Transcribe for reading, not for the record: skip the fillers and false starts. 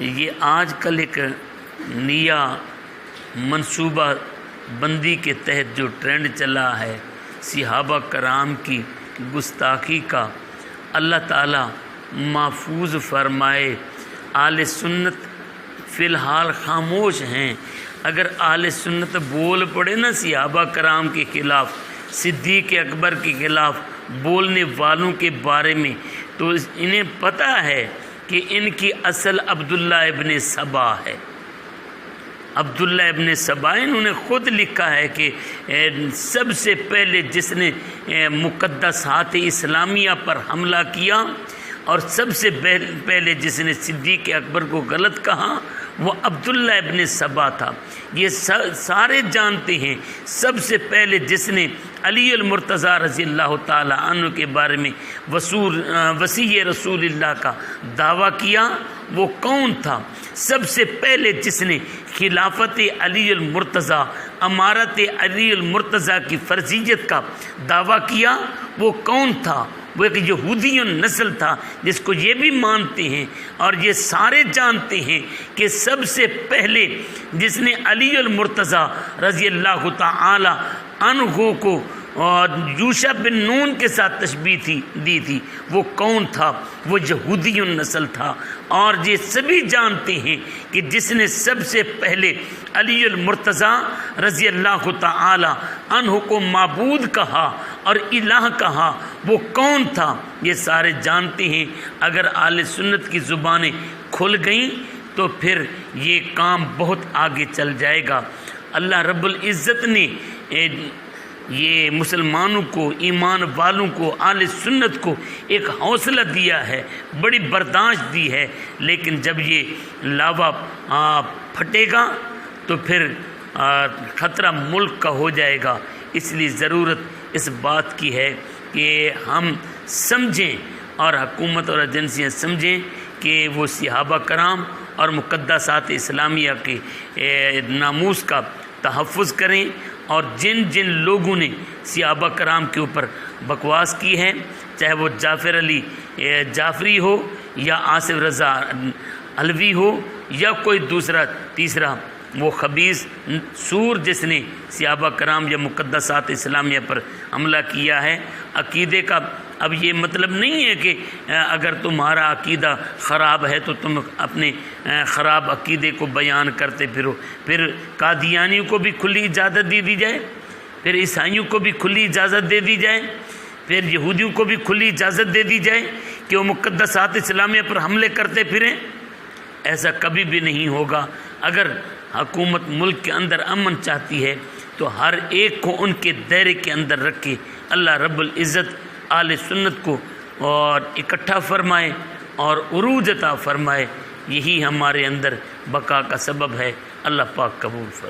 یہ آج کل ایک نیا منصوبہ بندی کے تحت جو ٹرینڈ چلا ہے صحابہ کرام کی گستاخی کا، اللہ تعالیٰ محفوظ فرمائے۔ اہل سنت فی الحال خاموش ہیں۔ اگر اہل سنت بول پڑے نا صحابہ کرام کے خلاف، صدیق اکبر کے خلاف بولنے والوں کے بارے میں، تو انہیں پتہ ہے کہ ان کی اصل عبداللہ ابن سبا ہے۔ عبداللہ ابن سبا انہوں نے خود لکھا ہے کہ سب سے پہلے جس نے مقدسات اسلامیہ پر حملہ کیا اور سب سے پہلے جس نے صدیق اکبر کو غلط کہا وہ عبداللہ ابن سبا تھا۔ یہ سارے جانتے ہیں سب سے پہلے جس نے علی المرتضیٰ رضی اللہ تعالی عنہ کے بارے میں وصی رسول اللہ کا دعویٰ کیا وہ کون تھا؟ سب سے پہلے جس نے خلافت علی المرتضیٰ، امارت علی المرتضیٰ کی فرضیت کا دعویٰ کیا وہ کون تھا؟ وہ ایک یہودی نسل تھا، جس کو یہ بھی مانتے ہیں اور یہ سارے جانتے ہیں کہ سب سے پہلے جس نے علی المرتضیٰ رضی اللہ تعالی عنہ کو اور یوشع بن نون کے ساتھ تشبیہ دی تھی وہ کون تھا؟ وہ یہودی نسل تھا۔ اور یہ سبھی جانتے ہیں کہ جس نے سب سے پہلے علی المرتضیٰ رضی اللہ تعالی عنہ کو معبود کہا اور الہ کہا وہ کون تھا؟ یہ سارے جانتے ہیں۔ اگر اہل سنت کی زبانیں کھل گئیں تو پھر یہ کام بہت آگے چل جائے گا۔ اللہ رب العزت نے یہ مسلمانوں کو، ایمان والوں کو، اہل سنت کو ایک حوصلہ دیا ہے، بڑی برداشت دی ہے، لیکن جب یہ لاوا پھٹے گا تو پھر خطرہ ملک کا ہو جائے گا۔ اس لیے ضرورت اس بات کی ہے کہ ہم سمجھیں اور حکومت اور ایجنسیاں سمجھیں کہ وہ صحابہ کرام اور مقدسات اسلامیہ کے ناموس کا تحفظ کریں، اور جن جن لوگوں نے صحابہ کرام کے اوپر بکواس کی ہے، چاہے وہ جعفر علی جعفری ہو یا آصف رضا علوی ہو یا کوئی دوسرا تیسرا وہ خبیث سور جس نے صحابہ کرام یا مقدسات اسلامیہ پر حملہ کیا ہے، عقیدے کا اب یہ مطلب نہیں ہے کہ اگر تمہارا عقیدہ خراب ہے تو تم اپنے خراب عقیدے کو بیان کرتے پھرو۔ پھر قادیانیوں کو بھی کھلی اجازت دے دی جائے، پھر عیسائیوں کو بھی کھلی اجازت دے دی جائے، پھر یہودیوں کو بھی کھلی اجازت دے دی جائے کہ وہ مقدسات اسلامیہ پر حملے کرتے پھریں۔ ایسا کبھی بھی نہیں ہوگا۔ اگر حکومت ملک کے اندر امن چاہتی ہے تو ہر ایک کو ان کے دائرے کے اندر رکھے۔ اللہ رب العزت اہل سنت کو اور اکٹھا فرمائے اور عروج عطا فرمائے، یہی ہمارے اندر بقا کا سبب ہے۔ اللہ پاک قبول فرمائے۔